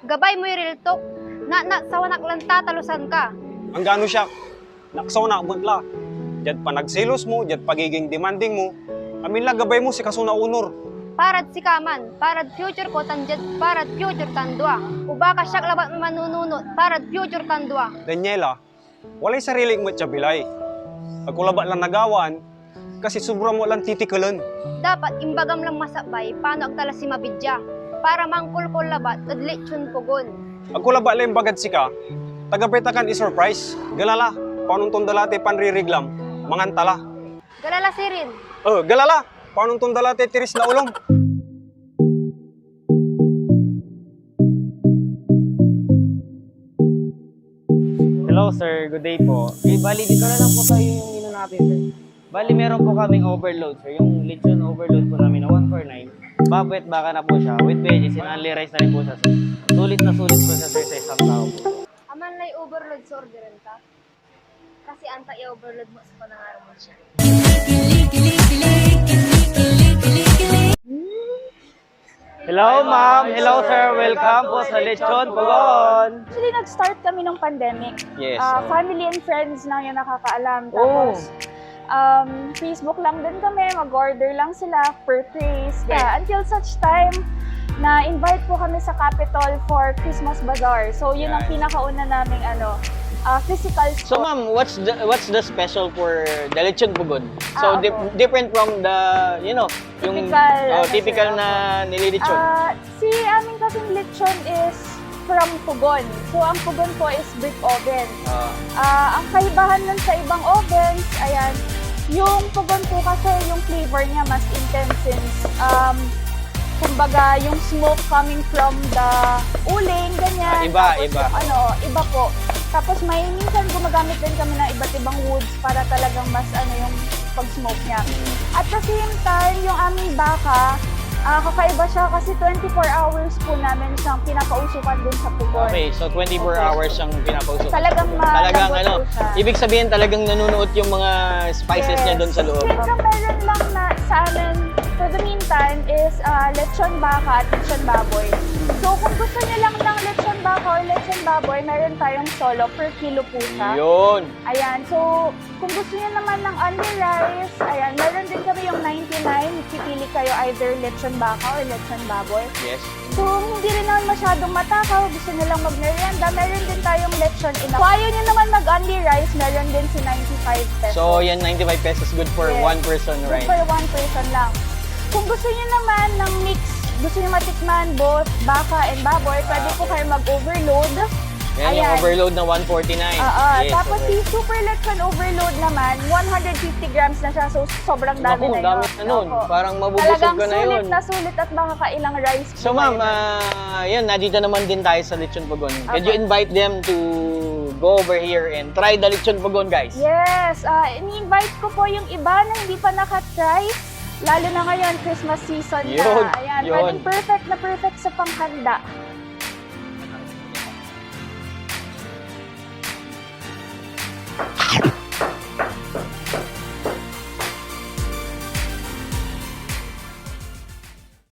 Gabay mo real talk. Sa wanak lang tatalusan ka. Ang gano siya, naksaw na abot Jad pa nagselos mo, jad pagiging demanding mo. Amin lang gabay mo si kasuna unor. Parad si Kaman, parad future ko tanjad, parad future tandwa. Uba ka siyak labat manununot, parad future tandwa. Daniela, walay sariling mo bilay. Ako labat lang nagawan, kasi sobra mo lang titikulan. Dapat imbagam lang masabay, paano agtala si Mabidya. Para mangkulkol labat, tadlitsyon pugon. Ako labat lang bagad sika, tagapitakan i-surprise. Galala, paano tong dalate panririglam, mangantala. Galala si Rin. Galala, paano tong dalate tiris na ulong. Hello sir, good day po. Bali dito na lang po tayo yung menu natin sir. Bali meron po kaming overload sir, yung lechon overload po namin na 149. Baboy at baka na po siya, with veggies and only rice na rin po siya sir. Sulit na sulit po siya sir sa isang tao po. Aman lay overload sa orderan ka. Kasi anta i-overload mo sa panangarap mo siya. Hello ma'am, hello sir, welcome po sa Lechon Pugon. Actually, nag-start kami ng pandemic. Yes. Family and friends lang yung nakakaalam. Tapos, Facebook lang din kami, mag-order lang sila per trays. Yeah, until such time na invite po kami sa Capitol for Christmas Bazaar. So, yun ang pinakauna naming physical So store. ma'am, what's the special for the Lechon Pugon? So Okay. different from the, yung Typical, typical sir, na nililechon. Si aming kasing lechon is from Pugon. So, ang Pugon po is brick oven. Ang kaibahan nun sa ibang ovens, ayan, yung Pugon po kasi yung flavor niya mas intense since, kumbaga, yung smoke coming from the uling, ganyan. Iba. Iba po. Tapos minsan gumagamit din kami ng iba't ibang woods para talagang mas yung pag-smoke niya. At the same time, yung aming baka, kakaiba siya kasi 24 hours po namin siyang pinapausukan din sa Pugon. Okay, so 24 hours siyang pinapauso. Talagang Talagang malambot po siya. ibig sabihin talagang nanunuot yung mga spices niya doon sa loob. Medyo meron lang na sa amin, for the meantime, is lechon baka at lechon baboy. So kung gusto niyo lang ng lechon baka or lechon baboy, meron tayong solo per kilo po siya. Yun. Ayan, so kung gusto niyo naman ng only rice, ayan, meron din kami yung 99. Pipili kayo either lechon baka or lechon baboy. Yes. So, hindi rin naman masyadong matakaw. Gusto nyo lang mag-merienda. Meron din tayong lechon enough. Kung ayaw nyo naman mag-only rice, meron din si 95 pesos. So, yan 95 pesos good for Yes. one person, Good right? for one person lang. Kung gusto nyo naman ng mix, gusto nyo matikman both baka and baboy, pwede po kayo mag-overload. Yan yung overload na 149. Yes, Tapos okay. si Super Lechon Overload naman, 150 grams na siya. So, sobrang dami Naku, na yun. dami na nun. Opo. Parang mabubusog Talagang ka na yun. sulit na sulit at makakailang rice. So po ma'am, kayo. yan, nandito naman din tayo sa Lechon Pugon. Can you invite them to go over here and try the Lechon Pugon, guys? Yes, ini-invite ko po yung iba na hindi pa nakatry. Lalo na ngayon, Christmas season Yun, na. Ayan, yun. pwedeng perfect sa panghanda.